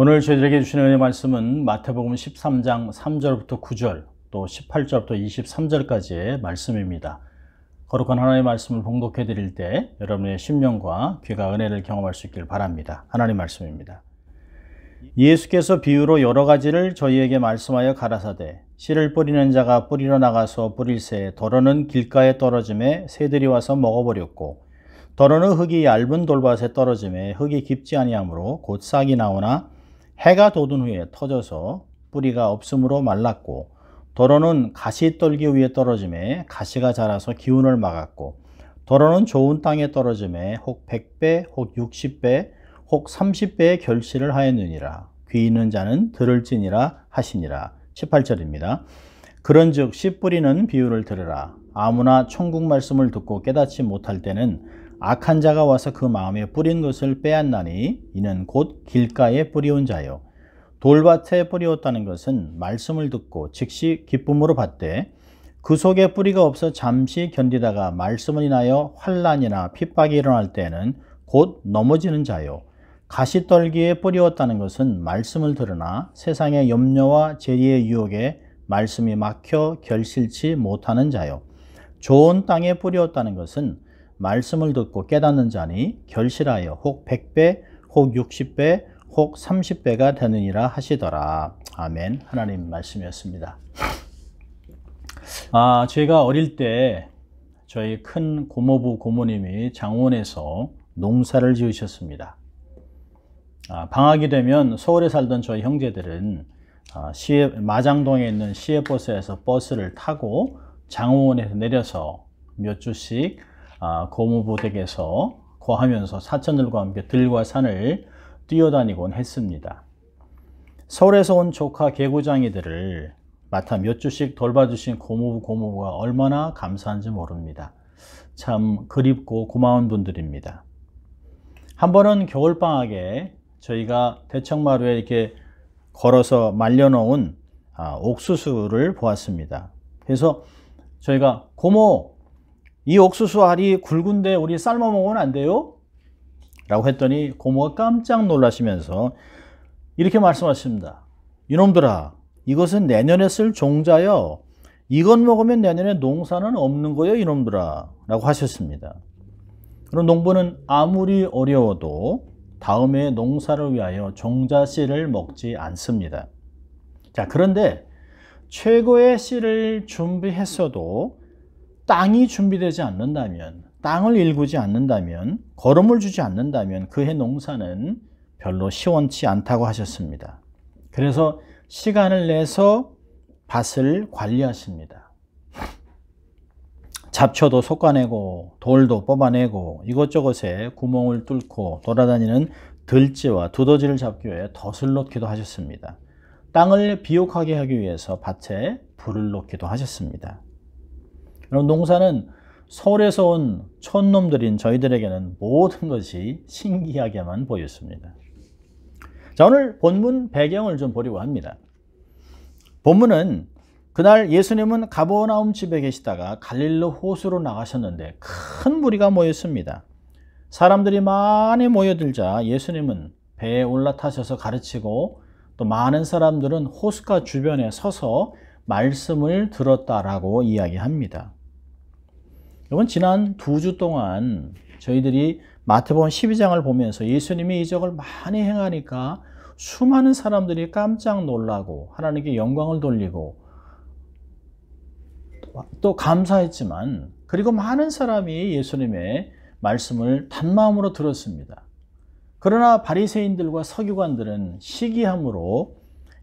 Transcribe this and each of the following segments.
오늘 저희들에게 주시는 은혜 말씀은 마태복음 13장 3절부터 9절 또 18절부터 23절까지의 말씀입니다. 거룩한 하나님의 말씀을 봉독해 드릴 때 여러분의 심령과 귀가 은혜를 경험할 수 있길 바랍니다. 하나님 말씀입니다. 예수께서 비유로 여러 가지를 저희에게 말씀하여 가라사대 씨를 뿌리는 자가 뿌리러 나가서 뿌릴새 더러는 길가에 떨어짐에 새들이 와서 먹어버렸고 더러는 흙이 얇은 돌밭에 떨어짐에 흙이 깊지 아니하므로 곧 싹이 나오나 해가 돋은 후에 터져서 뿌리가 없으므로 말랐고 더러는 가시떨기 위에 떨어짐에 가시가 자라서 기운을 막았고 더러는 좋은 땅에 떨어짐에 혹 100배 혹 60배 혹 30배의 결실을 하였느니라. 귀 있는 자는 들을지니라 하시니라. 18절입니다. 그런즉 씨 뿌리는 비유를 들으라. 아무나 천국 말씀을 듣고 깨닫지 못할 때는 악한 자가 와서 그 마음에 뿌린 것을 빼앗나니 이는 곧 길가에 뿌리온 자요. 돌밭에 뿌리었다는 것은 말씀을 듣고 즉시 기쁨으로 받되 그 속에 뿌리가 없어 잠시 견디다가 말씀을 인하여 환난이나 핍박이 일어날 때에는 곧 넘어지는 자요. 가시떨기에 뿌리었다는 것은 말씀을 들으나 세상의 염려와 재리의 유혹에 말씀이 막혀 결실치 못하는 자요. 좋은 땅에 뿌리었다는 것은 말씀을 듣고 깨닫는 자니 결실하여 혹 100배 혹 60배 혹 30배가 되느니라 하시더라. 아멘. 하나님 말씀이었습니다. 제가 어릴 때 저희 큰 고모부 고모님이 장원에서 농사를 지으셨습니다. 방학이 되면 서울에 살던 저희 형제들은 마장동에 있는 시외버스에서 버스를 타고 장원에서 내려서 몇 주씩 고모부 댁에서 거하면서 사촌들과 함께 들과 산을 뛰어다니곤 했습니다. 서울에서 온 조카 개구장이들을 맡아 몇 주씩 돌봐주신 고모부 고모부가 얼마나 감사한지 모릅니다. 참 그립고 고마운 분들입니다. 한 번은 겨울방학에 저희가 대청마루에 이렇게 걸어서 말려놓은 옥수수를 보았습니다. 그래서 저희가 고모, 이 옥수수 알이 굵은데 우리 삶아 먹으면 안 돼요? 라고 했더니 고모가 깜짝 놀라시면서 이렇게 말씀하십니다. 이놈들아, 이것은 내년에 쓸 종자요. 이것 먹으면 내년에 농사는 없는 거예요, 이놈들아. 라고 하셨습니다. 그럼 농부는 아무리 어려워도 다음에 농사를 위하여 종자 씨를 먹지 않습니다. 자, 그런데 최고의 씨를 준비했어도 땅이 준비되지 않는다면, 땅을 일구지 않는다면, 거름을 주지 않는다면 그해 농사는 별로 시원치 않다고 하셨습니다. 그래서 시간을 내서 밭을 관리하십니다. 잡초도 솎아내고 돌도 뽑아내고 이것저것에 구멍을 뚫고 돌아다니는 들쥐와 두더지를 잡기 위해 덫을 놓기도 하셨습니다. 땅을 비옥하게 하기 위해서 밭에 불을 놓기도 하셨습니다. 농사는 서울에서 온 촌놈들인 저희들에게는 모든 것이 신기하게만 보였습니다. 자, 오늘 본문 배경을 좀 보려고 합니다. 본문은 그날 예수님은 가버나움 집에 계시다가 갈릴리 호수로 나가셨는데 큰 무리가 모였습니다. 사람들이 많이 모여들자 예수님은 배에 올라타셔서 가르치고 또 많은 사람들은 호숫가 주변에 서서 말씀을 들었다라고 이야기합니다. 여러분, 지난 2주 동안 저희들이 마태복음 12장을 보면서 예수님이 이적을 많이 행하니까 수많은 사람들이 깜짝 놀라고 하나님께 영광을 돌리고 또 감사했지만, 그리고 많은 사람이 예수님의 말씀을 단마음으로 들었습니다. 그러나 바리새인들과 서기관들은 시기함으로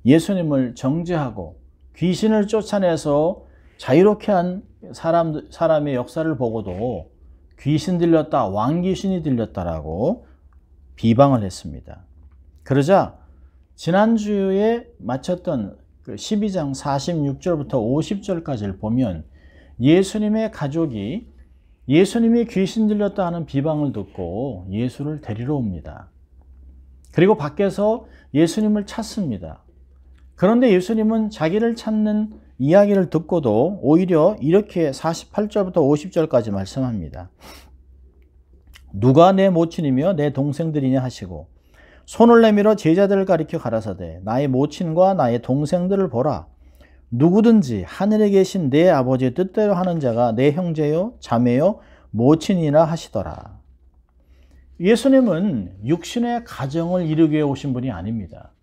예수님을 정죄하고 귀신을 쫓아내서 자유롭게 한 사람의 역사를 보고도 귀신 들렸다, 왕귀신이 들렸다라고 비방을 했습니다. 그러자 지난주에 마쳤던 12장 46절부터 50절까지를 보면 예수님의 가족이 예수님이 귀신 들렸다 하는 비방을 듣고 예수를 데리러 옵니다. 그리고 밖에서 예수님을 찾습니다. 그런데 예수님은 자기를 찾는 이야기를 듣고도 오히려 이렇게 48절부터 50절까지 말씀합니다. 누가 내 모친이며 내 동생들이냐 하시고 손을 내밀어 제자들을 가리켜 가라사대 나의 모친과 나의 동생들을 보라. 누구든지 하늘에 계신 내 아버지의 뜻대로 하는 자가 내 형제요 자매요 모친이라 하시더라. 예수님은 육신의 가정을 이루기 위해 오신 분이 아닙니다.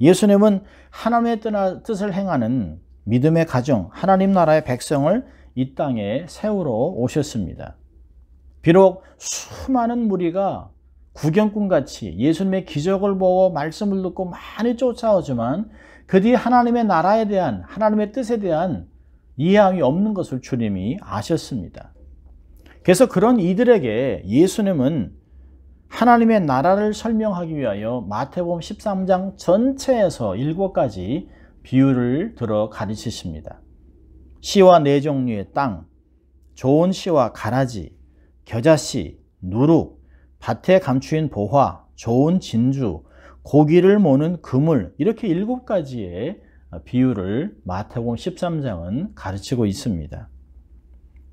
예수님은 하나님의 뜻을 행하는 믿음의 가정, 하나님 나라의 백성을 이 땅에 세우러 오셨습니다. 비록 수많은 무리가 구경꾼같이 예수님의 기적을 보고 말씀을 듣고 많이 쫓아오지만 그 뒤에 하나님의 나라에 대한, 하나님의 뜻에 대한 이해함이 없는 것을 주님이 아셨습니다. 그래서 그런 이들에게 예수님은 하나님의 나라를 설명하기 위하여 마태복음 13장 전체에서 7가지 비유를 들어 가르치십니다. 씨와 네 종류의 땅, 좋은 씨와 가라지, 겨자씨, 누룩, 밭에 감추인 보화, 좋은 진주, 고기를 모는 그물, 이렇게 7가지의 비유를 마태복음 13장은 가르치고 있습니다.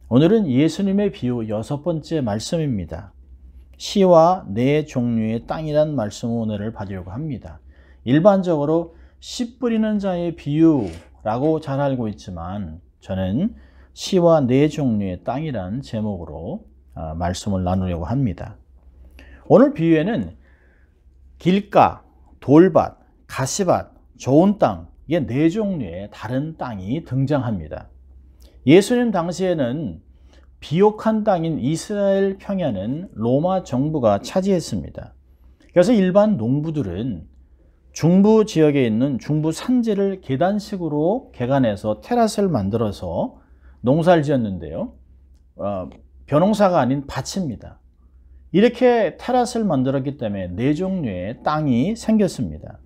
오늘은 예수님의 비유 6번째 말씀입니다. 씨와 네 종류의 땅이란 말씀을 오늘을 받으려고 합니다. 일반적으로 씨 뿌리는 자의 비유라고 잘 알고 있지만 저는 씨와 네 종류의 땅이란 제목으로 말씀을 나누려고 합니다. 오늘 비유에는 길가, 돌밭, 가시밭, 좋은 땅, 이게 4종류의 다른 땅이 등장합니다. 예수님 당시에는 비옥한 땅인 이스라엘 평야는 로마 정부가 차지했습니다. 그래서 일반 농부들은 중부 지역에 있는 중부 산지를 계단식으로 개간해서 테라스를 만들어서 농사를 지었는데요. 벼농사가 아닌 밭입니다. 이렇게 테라스를 만들었기 때문에 4종류의 땅이 생겼습니다.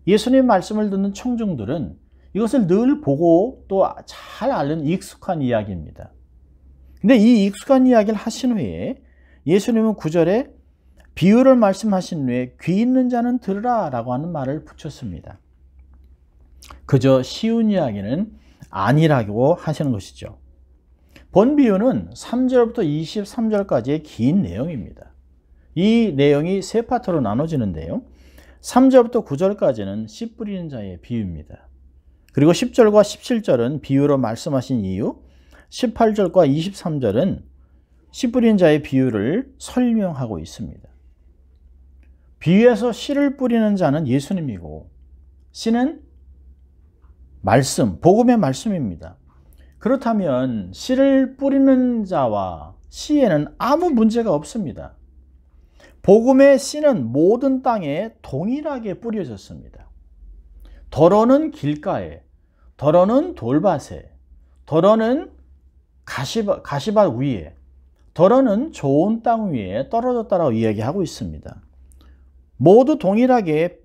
예수님 말씀을 듣는 청중들은 이것을 늘 보고 또 잘 아는 익숙한 이야기입니다. 근데 이 익숙한 이야기를 하신 후에 예수님은 9절에 비유를 말씀하신 후에 귀 있는 자는 들으라 라고 하는 말을 붙였습니다. 그저 쉬운 이야기는 아니라고 하시는 것이죠. 본 비유는 3절부터 23절까지의 긴 내용입니다. 이 내용이 3파트로 나눠지는데요. 3절부터 9절까지는 씨 뿌리는 자의 비유입니다. 그리고 10절과 17절은 비유로 말씀하신 이유, 18절과 23절은 씨 뿌리는 자의 비유를 설명하고 있습니다. 비유에서 씨를 뿌리는 자는 예수님이고 씨는 말씀, 복음의 말씀입니다. 그렇다면 씨를 뿌리는 자와 씨에는 아무 문제가 없습니다. 복음의 씨는 모든 땅에 동일하게 뿌려졌습니다. 더러는 길가에, 더러는 돌밭에, 더러는 가시밭 위에, 더러는 좋은 땅 위에 떨어졌다라고 이야기하고 있습니다. 모두 동일하게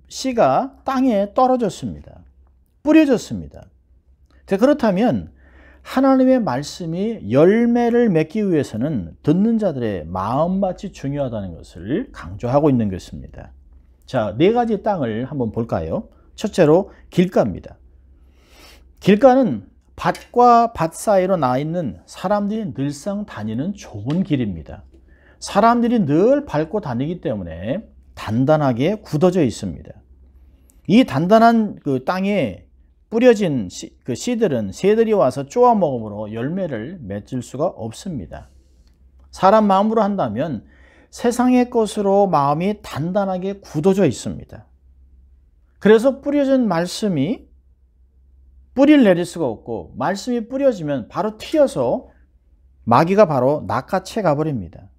씨가 땅에 떨어졌습니다. 뿌려졌습니다. 그렇다면 하나님의 말씀이 열매를 맺기 위해서는 듣는 자들의 마음밭이 중요하다는 것을 강조하고 있는 것입니다. 자, 4가지 땅을 한번 볼까요? 첫째로 길가입니다. 길가는 밭과 밭 사이로 나 있는 사람들이 늘상 다니는 좁은 길입니다. 사람들이 늘 밟고 다니기 때문에 단단하게 굳어져 있습니다. 이 단단한 그 땅에 뿌려진 그 씨들은 새들이 와서 쪼아 먹음으로 열매를 맺을 수가 없습니다. 사람 마음으로 한다면 세상의 것으로 마음이 단단하게 굳어져 있습니다. 그래서 뿌려진 말씀이 뿌리를 내릴 수가 없고 말씀이 뿌려지면 바로 튀어서 마귀가 바로 낚아채 가버립니다.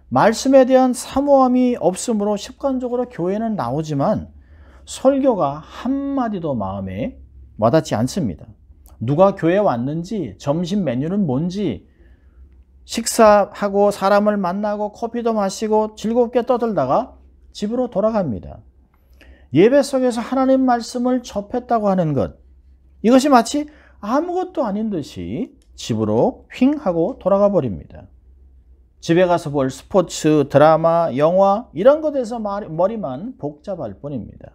말씀에 대한 사모함이 없으므로 습관적으로 교회는 나오지만 설교가 한마디도 마음에 와닿지 않습니다. 누가 교회에 왔는지, 점심 메뉴는 뭔지, 식사하고 사람을 만나고 커피도 마시고 즐겁게 떠들다가 집으로 돌아갑니다. 예배 속에서 하나님 말씀을 접했다고 하는 것, 이것이 마치 아무것도 아닌 듯이 집으로 휙 하고 돌아가 버립니다. 집에 가서 볼 스포츠, 드라마, 영화 이런 것에서 머리만 복잡할 뿐입니다.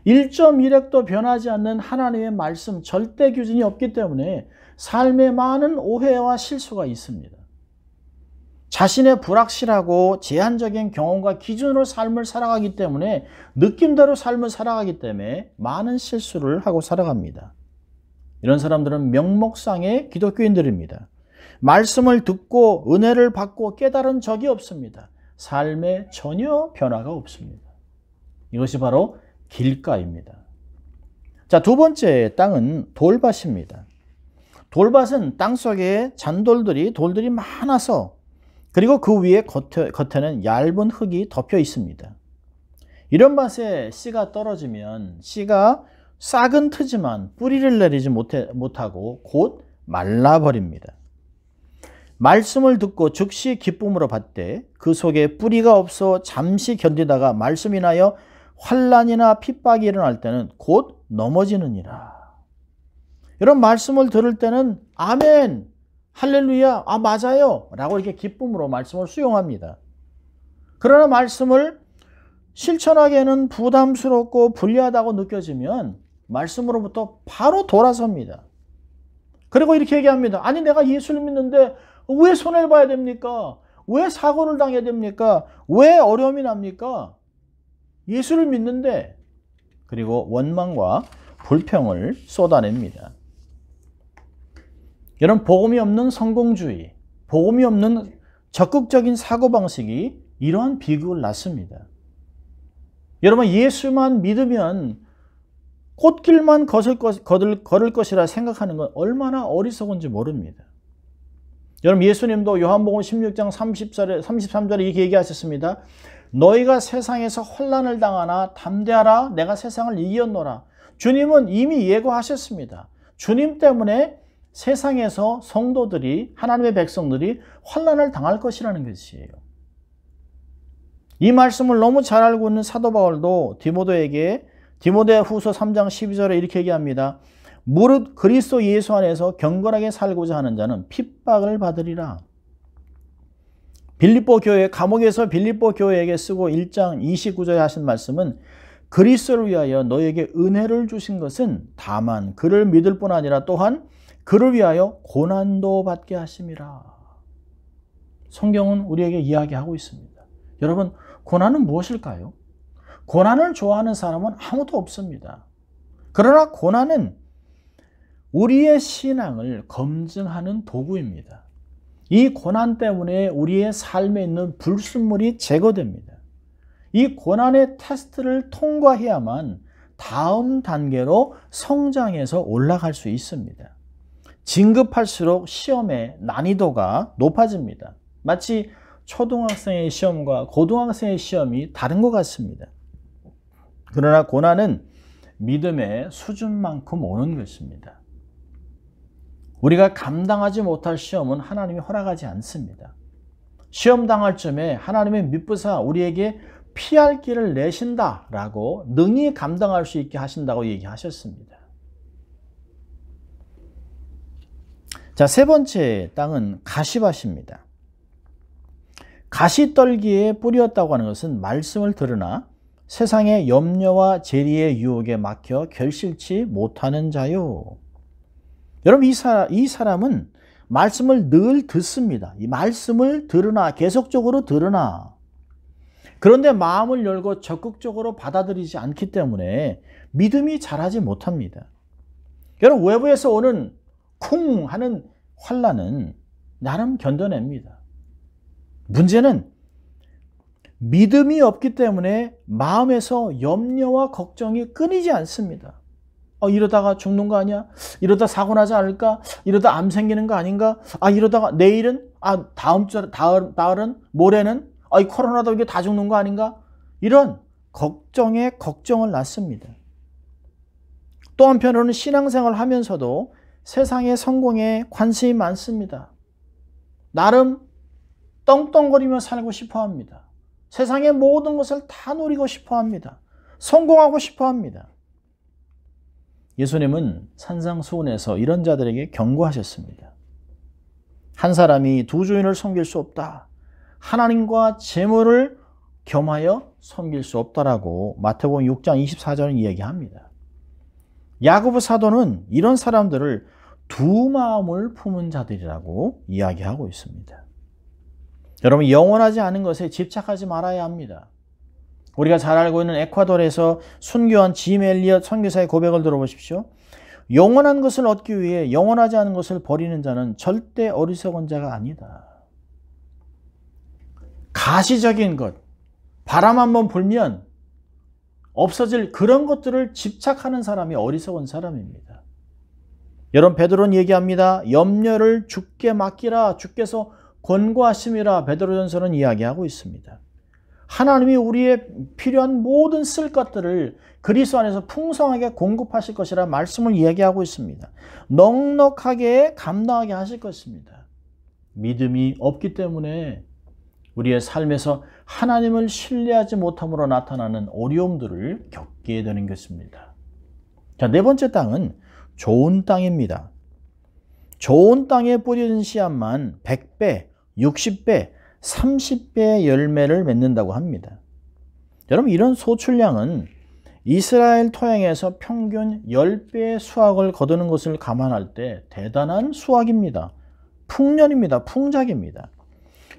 1.1획도 변하지 않는 하나님의 말씀, 절대 규준이 없기 때문에 삶에 많은 오해와 실수가 있습니다. 자신의 불확실하고 제한적인 경험과 기준으로 삶을 살아가기 때문에, 느낌대로 삶을 살아가기 때문에 많은 실수를 하고 살아갑니다. 이런 사람들은 명목상의 기독교인들입니다. 말씀을 듣고 은혜를 받고 깨달은 적이 없습니다. 삶에 전혀 변화가 없습니다. 이것이 바로 길가입니다. 자, 두 번째 땅은 돌밭입니다. 돌밭은 땅속에 돌들이 많아서, 그리고 그 위에 겉에는 얇은 흙이 덮여 있습니다. 이런 밭에 씨가 떨어지면 씨가 싹은 트지만 뿌리를 내리지 못하고 곧 말라버립니다. 말씀을 듣고 즉시 기쁨으로 받되 그 속에 뿌리가 없어 잠시 견디다가 말씀이 나여 환난이나 핍박이 일어날 때는 곧 넘어지느니라. 이런 말씀을 들을 때는 아멘, 할렐루야, 아 맞아요 라고 이렇게 기쁨으로 말씀을 수용합니다. 그러나 말씀을 실천하기에는 부담스럽고 불리하다고 느껴지면 말씀으로부터 바로 돌아섭니다. 그리고 이렇게 얘기합니다. 아니 내가 예수를 믿는데 왜 손해를 봐야 됩니까? 왜 사고를 당해야 됩니까? 왜 어려움이 납니까? 예수를 믿는데. 그리고 원망과 불평을 쏟아냅니다. 여러분, 복음이 없는 성공주의, 복음이 없는 적극적인 사고방식이 이러한 비극을 낳습니다. 여러분, 예수만 믿으면 꽃길만 걸을 것이라 생각하는 건 얼마나 어리석은지 모릅니다. 여러분, 예수님도 요한복음 16장 33절에 이렇게 얘기하셨습니다. 너희가 세상에서 혼란을 당하나 담대하라, 내가 세상을 이겼노라. 주님은 이미 예고하셨습니다. 주님 때문에 세상에서 성도들이, 하나님의 백성들이 혼란을 당할 것이라는 것이에요. 이 말씀을 너무 잘 알고 있는 사도 바울도 디모데후서 3장 12절에 이렇게 얘기합니다. 무릇 그리스도 예수 안에서 경건하게 살고자 하는 자는 핍박을 받으리라. 감옥에서 빌립보 교회에게 쓰고 1장 29절에 하신 말씀은 그리스도를 위하여 너에게 은혜를 주신 것은 다만 그를 믿을 뿐 아니라 또한 그를 위하여 고난도 받게 하심이라. 성경은 우리에게 이야기하고 있습니다. 여러분, 고난은 무엇일까요? 고난을 좋아하는 사람은 아무도 없습니다. 그러나 고난은 우리의 신앙을 검증하는 도구입니다. 이 고난 때문에 우리의 삶에 있는 불순물이 제거됩니다. 이 고난의 테스트를 통과해야만 다음 단계로 성장해서 올라갈 수 있습니다. 진급할수록 시험의 난이도가 높아집니다. 마치 초등학생의 시험과 고등학생의 시험이 다른 것 같습니다. 그러나 고난은 믿음의 수준만큼 오는 것입니다. 우리가 감당하지 못할 시험은 하나님이 허락하지 않습니다. 시험 당할 쯤에 하나님의 미쁘사 우리에게 피할 길을 내신다라고 능히 감당할 수 있게 하신다고 얘기하셨습니다. 자, 세 번째 땅은 가시밭입니다. 가시떨기에 뿌리였다고 하는 것은 말씀을 들으나 세상의 염려와 재리의 유혹에 막혀 결실치 못하는 자요. 여러분, 이 사람은 말씀을 늘 듣습니다. 이 말씀을 들으나, 계속적으로 들으나, 그런데 마음을 열고 적극적으로 받아들이지 않기 때문에 믿음이 자라지 못합니다. 여러분, 외부에서 오는 쿵 하는 환난은 나름 견뎌냅니다. 문제는 믿음이 없기 때문에 마음에서 염려와 걱정이 끊이지 않습니다. 이러다가 죽는 거 아니야? 이러다 사고 나지 않을까? 이러다 암 생기는 거 아닌가? 이러다가 내일은? 다음 주, 다을은? 모레는? 이 코로나도 이게 다 죽는 거 아닌가? 이런 걱정에 걱정을 낳습니다. 또 한편으로는 신앙생활을 하면서도 세상의 성공에 관심이 많습니다. 나름 떵떵거리며 살고 싶어 합니다. 세상의 모든 것을 다 누리고 싶어 합니다. 성공하고 싶어 합니다. 예수님은 산상수훈에서 이런 자들에게 경고하셨습니다. 한 사람이 두 주인을 섬길 수 없다. 하나님과 재물을 겸하여 섬길 수 없다라고 마태복음 6장 24절은 이야기합니다. 야고보 사도는 이런 사람들을 두 마음을 품은 자들이라고 이야기하고 있습니다. 여러분, 영원하지 않은 것에 집착하지 말아야 합니다. 우리가 잘 알고 있는 에콰도르에서 순교한 짐 엘리엇 선교사의 고백을 들어보십시오. 영원한 것을 얻기 위해 영원하지 않은 것을 버리는 자는 절대 어리석은 자가 아니다. 가시적인 것, 바람 한번 불면 없어질 그런 것들을 집착하는 사람이 어리석은 사람입니다. 여러분, 베드로는 얘기합니다. 염려를 주께 맡기라. 주께서 권고하심이라. 베드로전서는 이야기하고 있습니다. 하나님이 우리의 필요한 모든 쓸 것들을 그리스도 안에서 풍성하게 공급하실 것이라 말씀을 이야기하고 있습니다. 넉넉하게 감당하게 하실 것입니다. 믿음이 없기 때문에 우리의 삶에서 하나님을 신뢰하지 못함으로 나타나는 어려움들을 겪게 되는 것입니다. 자, 네 번째 땅은 좋은 땅입니다. 좋은 땅에 뿌려진 씨앗만 100배, 60배, 30배의 열매를 맺는다고 합니다. 여러분, 이런 소출량은 이스라엘 토양에서 평균 10배의 수확을 거두는 것을 감안할 때 대단한 수확입니다. 풍년입니다. 풍작입니다.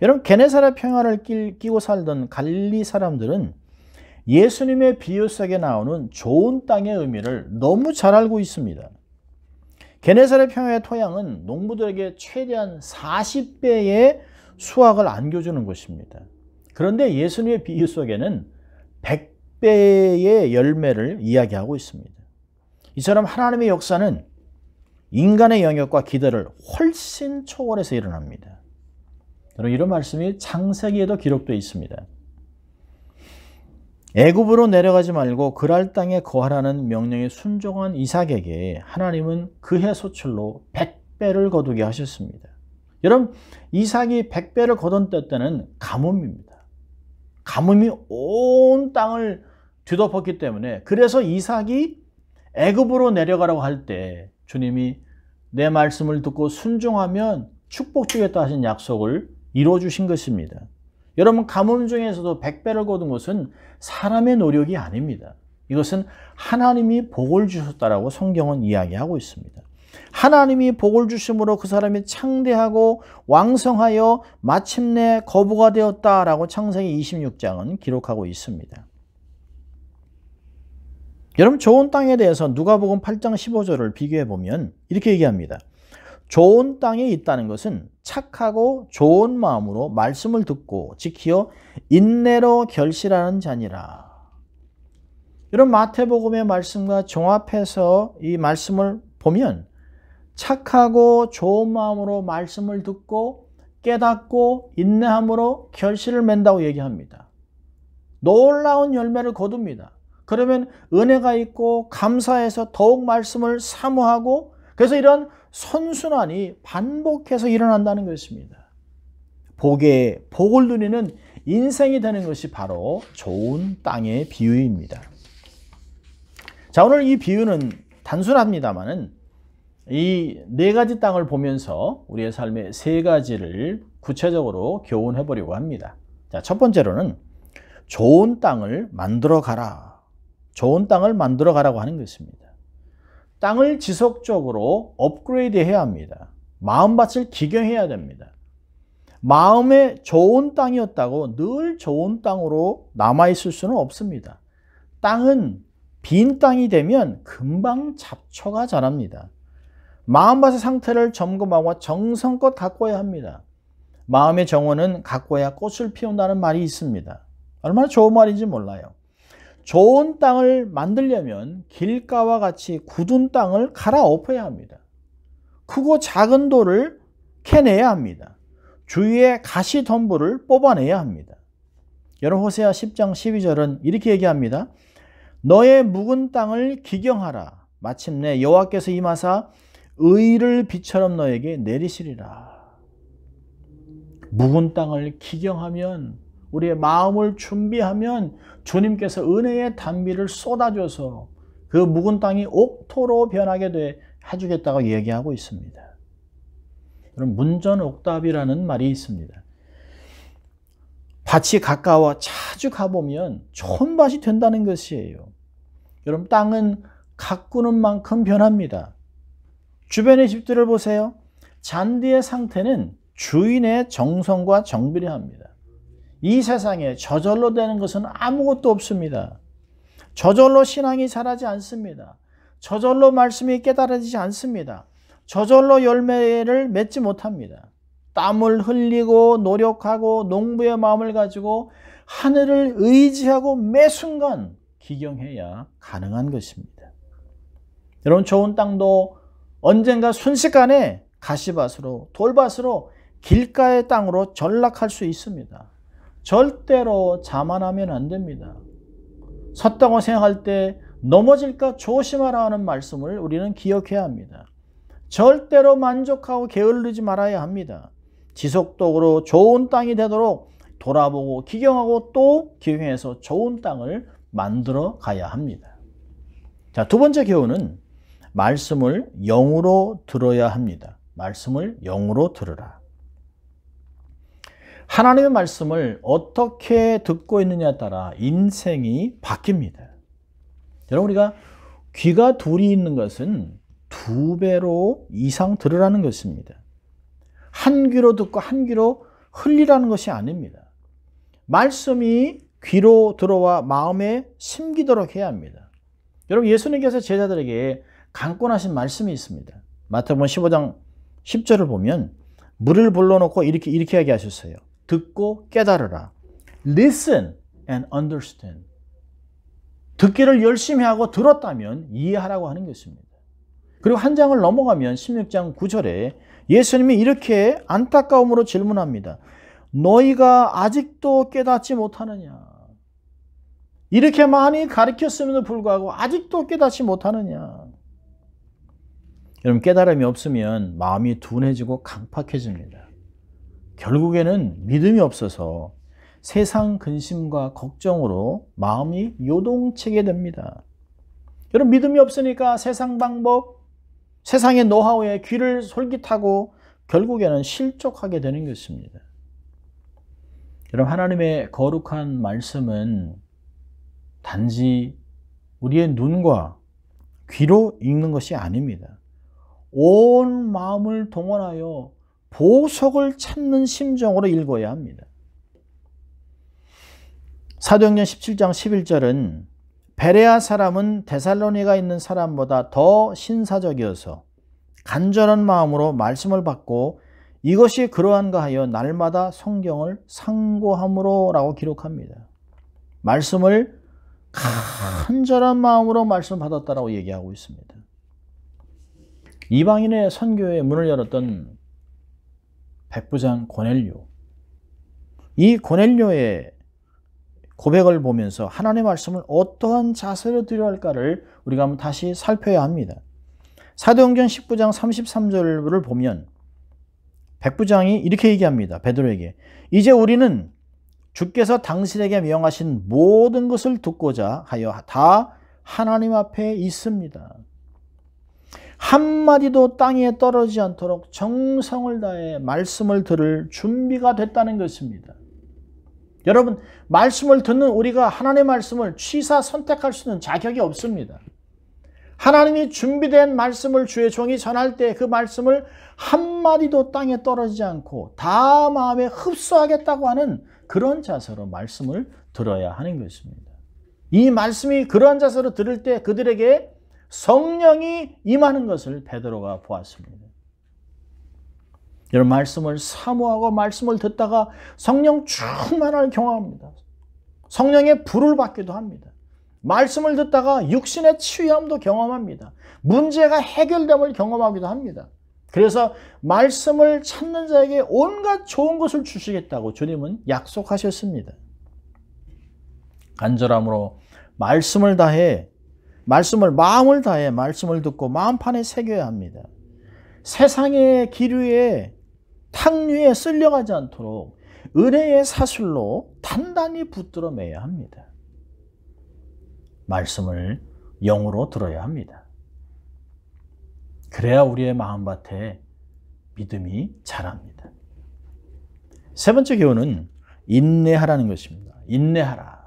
여러분, 게네사렛 평야를 끼고 살던 갈릴리 사람들은 예수님의 비유 속에 나오는 좋은 땅의 의미를 너무 잘 알고 있습니다. 게네사렛 평야의 토양은 농부들에게 최대한 40배의 수확을 안겨주는 것입니다. 그런데 예수님의 비유 속에는 100배의 열매를 이야기하고 있습니다. 이처럼 하나님의 역사는 인간의 영역과 기대를 훨씬 초월해서 일어납니다. 여러분, 이런 말씀이 창세기에도 기록되어 있습니다. 애굽으로 내려가지 말고 그랄 땅에 거하라는 명령에 순종한 이삭에게 하나님은 그해 소출로 100배를 거두게 하셨습니다. 여러분, 이삭이 100배를 거둔 때는 가뭄입니다. 가뭄이 온 땅을 뒤덮었기 때문에, 그래서 이삭이 애굽으로 내려가라고 할 때 주님이 내 말씀을 듣고 순종하면 축복 주겠다 하신 약속을 이루어 주신 것입니다. 여러분, 가뭄 중에서도 100배를 거둔 것은 사람의 노력이 아닙니다. 이것은 하나님이 복을 주셨다라고 성경은 이야기하고 있습니다. 하나님이 복을 주심으로 그 사람이 창대하고 왕성하여 마침내 거부가 되었다라고 창세기 26장은 기록하고 있습니다. 여러분, 좋은 땅에 대해서 누가복음 8장 15절을 비교해 보면 이렇게 얘기합니다. 좋은 땅에 있다는 것은 착하고 좋은 마음으로 말씀을 듣고 지키어 인내로 결실하는 자니라. 이런 마태복음의 말씀과 종합해서 이 말씀을 보면 착하고 좋은 마음으로 말씀을 듣고 깨닫고 인내함으로 결실을 맺는다고 얘기합니다. 놀라운 열매를 거둡니다. 그러면 은혜가 있고 감사해서 더욱 말씀을 사모하고, 그래서 이런 선순환이 반복해서 일어난다는 것입니다. 복을 누리는 인생이 되는 것이 바로 좋은 땅의 비유입니다. 자, 오늘 이 비유는 단순합니다만은 이 네 가지 땅을 보면서 우리의 삶의 세 가지를 구체적으로 교훈해 보려고 합니다. 자, 첫 번째로는 좋은 땅을 만들어 가라. 좋은 땅을 만들어 가라고 하는 것입니다. 땅을 지속적으로 업그레이드 해야 합니다. 마음밭을 기경해야 됩니다. 마음에 좋은 땅이었다고 늘 좋은 땅으로 남아있을 수는 없습니다. 땅은 빈 땅이 되면 금방 잡초가 자랍니다. 마음밭의 상태를 점검하고 정성껏 가꿔야 합니다. 마음의 정원은 가꿔야 꽃을 피운다는 말이 있습니다. 얼마나 좋은 말인지 몰라요. 좋은 땅을 만들려면 길가와 같이 굳은 땅을 갈아엎어야 합니다. 크고 작은 돌을 캐내야 합니다. 주위에 가시덤불을 뽑아내야 합니다. 여러분, 호세아 10장 12절은 이렇게 얘기합니다. 너의 묵은 땅을 기경하라. 마침내 여호와께서 임하사 의를 비처럼 너에게 내리시리라. 묵은 땅을 기경하면, 우리의 마음을 준비하면 주님께서 은혜의 단비를 쏟아줘서 그 묵은 땅이 옥토로 변하게 해주겠다고 얘기하고 있습니다. 여러분, 문전옥답이라는 말이 있습니다. 밭이 가까워 자주 가보면 좋은 밭이 된다는 것이에요. 여러분, 땅은 가꾸는 만큼 변합니다. 주변의 집들을 보세요. 잔디의 상태는 주인의 정성과 정비를 합니다. 이 세상에 저절로 되는 것은 아무것도 없습니다. 저절로 신앙이 자라지 않습니다. 저절로 말씀이 깨달아지지 않습니다. 저절로 열매를 맺지 못합니다. 땀을 흘리고 노력하고 농부의 마음을 가지고 하늘을 의지하고 매 순간 기경해야 가능한 것입니다. 여러분, 좋은 땅도 언젠가 순식간에 가시밭으로 돌밭으로 길가의 땅으로 전락할 수 있습니다. 절대로 자만하면 안 됩니다. 섰다고 생각할 때 넘어질까 조심하라 하는 말씀을 우리는 기억해야 합니다. 절대로 만족하고 게을르지 말아야 합니다. 지속적으로 좋은 땅이 되도록 돌아보고 기경하고 또 기경해서 좋은 땅을 만들어 가야 합니다. 자, 두 번째 교훈은 말씀을 영으로 들어야 합니다. 말씀을 영으로 들으라. 하나님의 말씀을 어떻게 듣고 있느냐에 따라 인생이 바뀝니다. 여러분, 우리가 귀가 둘이 있는 것은 2배로 이상 들으라는 것입니다. 한 귀로 듣고 한 귀로 흘리라는 것이 아닙니다. 말씀이 귀로 들어와 마음에 심기도록 해야 합니다. 여러분, 예수님께서 제자들에게 강권하신 말씀이 있습니다. 마태복음 15장 10절을 보면 물을 불러놓고 이렇게 얘기하셨어요. 듣고 깨달으라. Listen and understand. 듣기를 열심히 하고 들었다면 이해하라고 하는 것입니다. 그리고 한 장을 넘어가면 16장 9절에 예수님이 이렇게 안타까움으로 질문합니다. 너희가 아직도 깨닫지 못하느냐? 이렇게 많이 가르쳤음에도 불구하고 아직도 깨닫지 못하느냐? 여러분, 깨달음이 없으면 마음이 둔해지고 강팍해집니다. 결국에는 믿음이 없어서 세상 근심과 걱정으로 마음이 요동치게 됩니다. 여러분, 믿음이 없으니까 세상 방법, 세상의 노하우에 귀를 솔깃하고 결국에는 실족하게 되는 것입니다. 여러분, 하나님의 거룩한 말씀은 단지 우리의 눈과 귀로 읽는 것이 아닙니다. 온 마음을 동원하여 보석을 찾는 심정으로 읽어야 합니다. 사도행전 17장 11절은 베레아 사람은 데살로니가 있는 사람보다 더 신사적이어서 간절한 마음으로 말씀을 받고 이것이 그러한가 하여 날마다 성경을 상고함으로 라고 기록합니다. 말씀을 간절한 마음으로 말씀을 받았다라고 얘기하고 있습니다. 이방인의 선교에 문을 열었던 백부장 고넬료, 이 고넬료의 고백을 보면서 하나님의 말씀을 어떠한 자세로 드려야 할까를 우리가 한번 다시 살펴야 합니다. 사도행전 19장 33절을 보면 백부장이 이렇게 얘기합니다. 베드로에게 이제 우리는 주께서 당신에게 명하신 모든 것을 듣고자 하여 다 하나님 앞에 있습니다. 한마디도 땅에 떨어지지 않도록 정성을 다해 말씀을 들을 준비가 됐다는 것입니다. 여러분, 말씀을 듣는 우리가 하나님의 말씀을 취사 선택할 수 있는 자격이 없습니다. 하나님이 준비된 말씀을 주의 종이 전할 때 그 말씀을 한마디도 땅에 떨어지지 않고 다 마음에 흡수하겠다고 하는 그런 자세로 말씀을 들어야 하는 것입니다. 이 말씀이 그러한 자세로 들을 때 그들에게 성령이 임하는 것을 베드로가 보았습니다. 여러분, 말씀을 사모하고 말씀을 듣다가 성령 충만을 경험합니다. 성령의 불을 받기도 합니다. 말씀을 듣다가 육신의 치유함도 경험합니다. 문제가 해결됨을 경험하기도 합니다. 그래서 말씀을 찾는 자에게 온갖 좋은 것을 주시겠다고 주님은 약속하셨습니다. 간절함으로 말씀을 다해, 마음을 다해 말씀을 듣고 마음판에 새겨야 합니다. 세상의 기류에 탕류에 쓸려가지 않도록 은혜의 사슬로 단단히 붙들어 매야 합니다. 말씀을 영으로 들어야 합니다. 그래야 우리의 마음밭에 믿음이 자랍니다. 세 번째 교훈은 인내하라는 것입니다. 인내하라.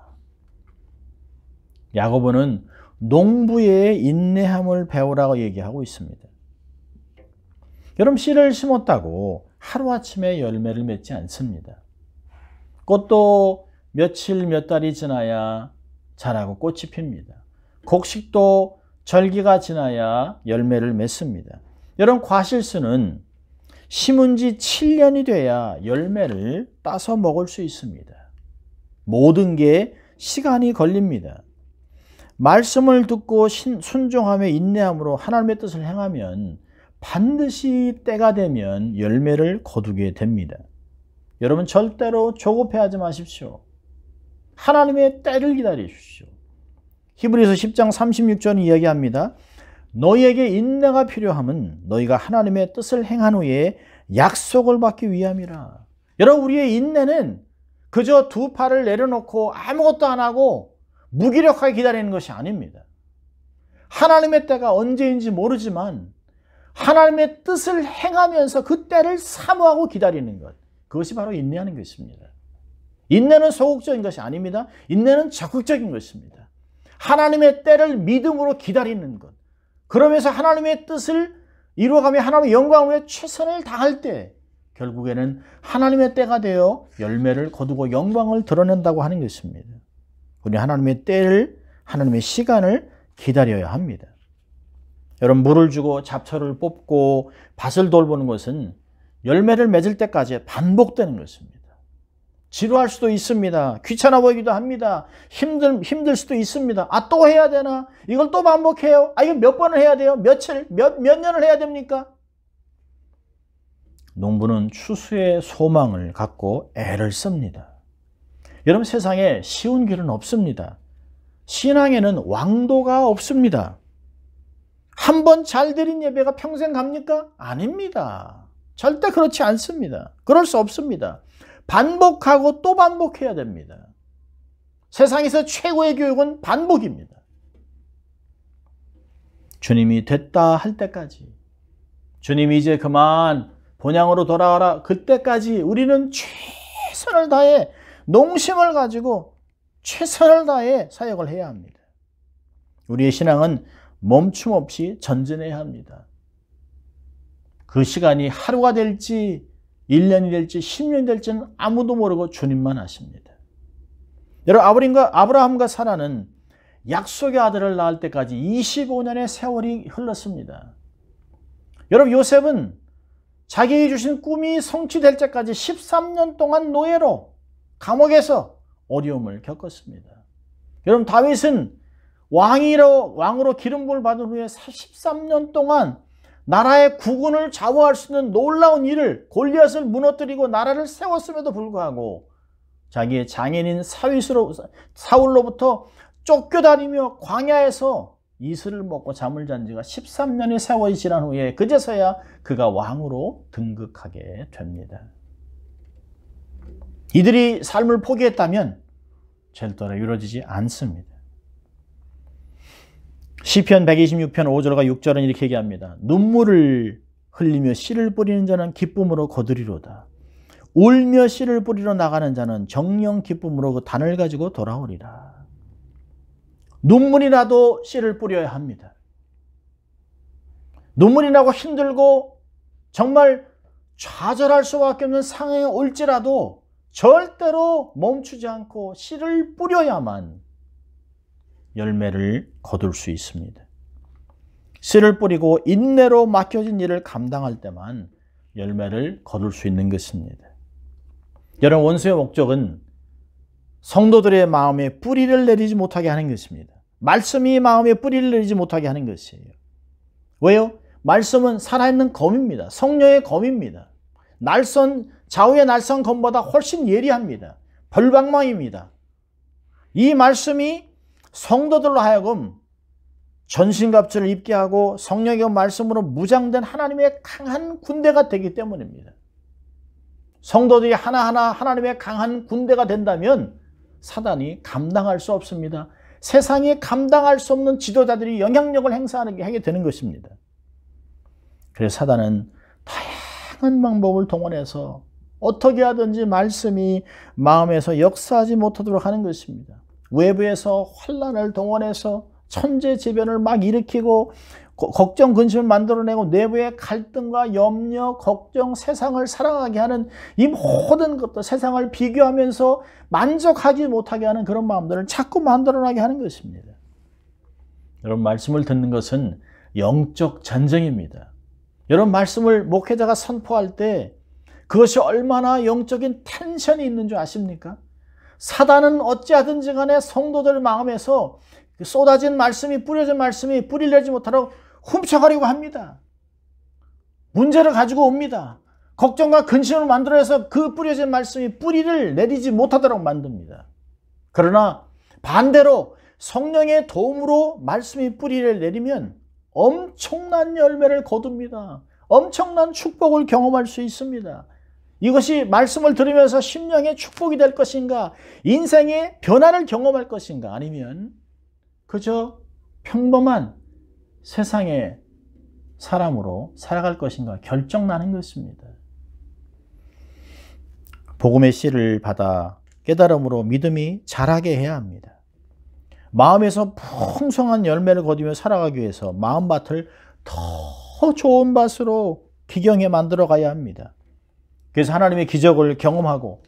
야고보는 농부의 인내함을 배우라고 얘기하고 있습니다. 여러분, 씨를 심었다고 하루아침에 열매를 맺지 않습니다. 꽃도 며칠 몇 달이 지나야 자라고 꽃이 핍니다. 곡식도 절기가 지나야 열매를 맺습니다. 여러분, 과실수는 심은 지 7년이 돼야 열매를 따서 먹을 수 있습니다. 모든 게 시간이 걸립니다. 말씀을 듣고 순종하며 인내함으로 하나님의 뜻을 행하면 반드시 때가 되면 열매를 거두게 됩니다. 여러분, 절대로 조급해하지 마십시오. 하나님의 때를 기다리십시오. 히브리서 10장 36절은 이야기합니다. 너희에게 인내가 필요함은 너희가 하나님의 뜻을 행한 후에 약속을 받기 위함이라. 여러분, 우리의 인내는 그저 두 팔을 내려놓고 아무것도 안 하고 무기력하게 기다리는 것이 아닙니다. 하나님의 때가 언제인지 모르지만 하나님의 뜻을 행하면서 그 때를 사모하고 기다리는 것, 그것이 바로 인내하는 것입니다. 인내는 소극적인 것이 아닙니다. 인내는 적극적인 것입니다. 하나님의 때를 믿음으로 기다리는 것, 그러면서 하나님의 뜻을 이루어가며 하나님의 영광을 위해 최선을 다할 때 결국에는 하나님의 때가 되어 열매를 거두고 영광을 드러낸다고 하는 것입니다. 우리 하나님의 때를, 하나님의 시간을 기다려야 합니다. 여러분, 물을 주고 잡초를 뽑고 밭을 돌보는 것은 열매를 맺을 때까지 반복되는 것입니다. 지루할 수도 있습니다. 귀찮아 보이기도 합니다. 힘들 수도 있습니다. 아, 또 해야 되나? 이걸 또 반복해요? 아, 이거 몇 번을 해야 돼요? 며칠, 몇 년을 해야 됩니까? 농부는 추수의 소망을 갖고 애를 씁니다. 여러분, 세상에 쉬운 길은 없습니다. 신앙에는 왕도가 없습니다. 한 번 잘 드린 예배가 평생 갑니까? 아닙니다. 절대 그렇지 않습니다. 그럴 수 없습니다. 반복하고 또 반복해야 됩니다. 세상에서 최고의 교육은 반복입니다. 주님이 됐다 할 때까지, 주님이 이제 그만 본향으로 돌아가라, 그때까지 우리는 최선을 다해, 농심을 가지고 최선을 다해 사역을 해야 합니다. 우리의 신앙은 멈춤 없이 전진해야 합니다. 그 시간이 하루가 될지 1년이 될지 10년이 될지는 아무도 모르고 주님만 아십니다. 여러분, 아브라함과 사라는 약속의 아들을 낳을 때까지 25년의 세월이 흘렀습니다. 여러분, 요셉은 자기에게 주신 꿈이 성취될 때까지 13년 동안 노예로 감옥에서 어려움을 겪었습니다. 여러분, 다윗은 왕으로 기름부음을 받은 후에 13년 동안 나라의 국운을 좌우할 수 있는 놀라운 일을, 골리앗을 무너뜨리고 나라를 세웠음에도 불구하고 자기의 장인인 사울로부터 쫓겨다니며 광야에서 이슬을 먹고 잠을 잔 지가 13년의 세월이 지난 후에 그제서야 그가 왕으로 등극하게 됩니다. 이들이 삶을 포기했다면 절대로 이루어지지 않습니다. 시편 126편 5절과 6절은 이렇게 얘기합니다. 눈물을 흘리며 씨를 뿌리는 자는 기쁨으로 거두리로다. 울며 씨를 뿌리러 나가는 자는 정령 기쁨으로 그 단을 가지고 돌아오리라. 눈물이 나도 씨를 뿌려야 합니다. 눈물이 나고 힘들고 정말 좌절할 수밖에 없는 상황에 올지라도 절대로 멈추지 않고 씨를 뿌려야만 열매를 거둘 수 있습니다. 씨를 뿌리고 인내로 맡겨진 일을 감당할 때만 열매를 거둘 수 있는 것입니다. 여러분, 원수의 목적은 성도들의 마음에 뿌리를 내리지 못하게 하는 것입니다. 말씀이 마음에 뿌리를 내리지 못하게 하는 것이에요. 왜요? 말씀은 살아있는 검입니다. 성령의 검입니다. 좌우의 날선 검보다 훨씬 예리합니다. 벌방망입니다. 이 말씀이 성도들로 하여금 전신갑주를 입게 하고 성령의 말씀으로 무장된 하나님의 강한 군대가 되기 때문입니다. 성도들이 하나하나 하나님의 강한 군대가 된다면 사단이 감당할 수 없습니다. 세상이 감당할 수 없는 지도자들이 영향력을 하게 되는 것입니다. 그래서 사단은 다양한 방법을 동원해서 어떻게 하든지 말씀이 마음에서 역사하지 못하도록 하는 것입니다. 외부에서 환난을 동원해서 천재지변을 막 일으키고 걱정, 근심을 만들어내고 내부의 갈등과 염려, 걱정, 세상을 사랑하게 하는 이 모든 것들, 세상을 비교하면서 만족하지 못하게 하는 그런 마음들을 자꾸 만들어나게 하는 것입니다. 여러분, 말씀을 듣는 것은 영적 전쟁입니다. 여러분, 말씀을 목회자가 선포할 때 그것이 얼마나 영적인 텐션이 있는 줄 아십니까? 사단은 어찌하든지 간에 성도들 마음에서 쏟아진 말씀이, 뿌려진 말씀이 뿌리를 내지 못하도록 훔쳐가려고 합니다. 문제를 가지고 옵니다. 걱정과 근심을 만들어서 그 뿌려진 말씀이 뿌리를 내리지 못하도록 만듭니다. 그러나 반대로 성령의 도움으로 말씀이 뿌리를 내리면 엄청난 열매를 거둡니다. 엄청난 축복을 경험할 수 있습니다. 이것이 말씀을 들으면서 심령의 축복이 될 것인가, 인생의 변화를 경험할 것인가, 아니면 그저 평범한 세상의 사람으로 살아갈 것인가 결정나는 것입니다. 복음의 씨를 받아 깨달음으로 믿음이 자라게 해야 합니다. 마음에서 풍성한 열매를 거두며 살아가기 위해서 마음밭을 더 좋은 밭으로 기경에 만들어 가야 합니다. 그래서 하나님의 기적을 경험하고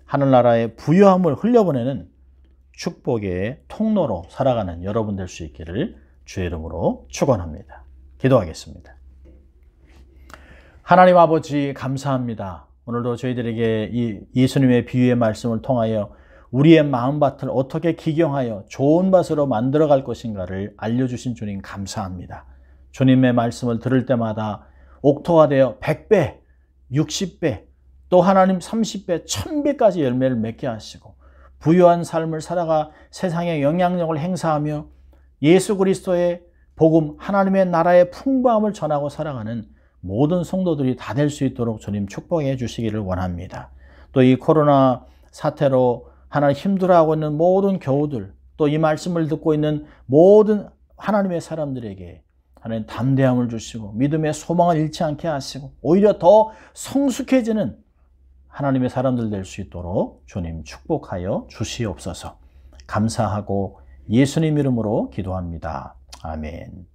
하늘나라의 부유함을 흘려보내는 축복의 통로로 살아가는 여러분 될 수 있기를 주의 이름으로 축원합니다. 기도하겠습니다. 하나님 아버지, 감사합니다. 오늘도 저희들에게 이 예수님의 비유의 말씀을 통하여 우리의 마음밭을 어떻게 기경하여 좋은 밭으로 만들어갈 것인가를 알려주신 주님 감사합니다. 주님의 말씀을 들을 때마다 옥토가 되어 100배, 60배, 또 하나님 30배, 1000배까지 열매를 맺게 하시고 부유한 삶을 살아가 세상에 영향력을 행사하며 예수 그리스도의 복음, 하나님의 나라의 풍부함을 전하고 살아가는 모든 성도들이 다 될 수 있도록 주님 축복해 주시기를 원합니다. 또 이 코로나 사태로 하나님 힘들어하고 있는 모든 교우들, 또 이 말씀을 듣고 있는 모든 하나님의 사람들에게 하나님 담대함을 주시고 믿음의 소망을 잃지 않게 하시고 오히려 더 성숙해지는 하나님의 사람들 될 수 있도록 주님 축복하여 주시옵소서. 감사하고 예수님 이름으로 기도합니다. 아멘.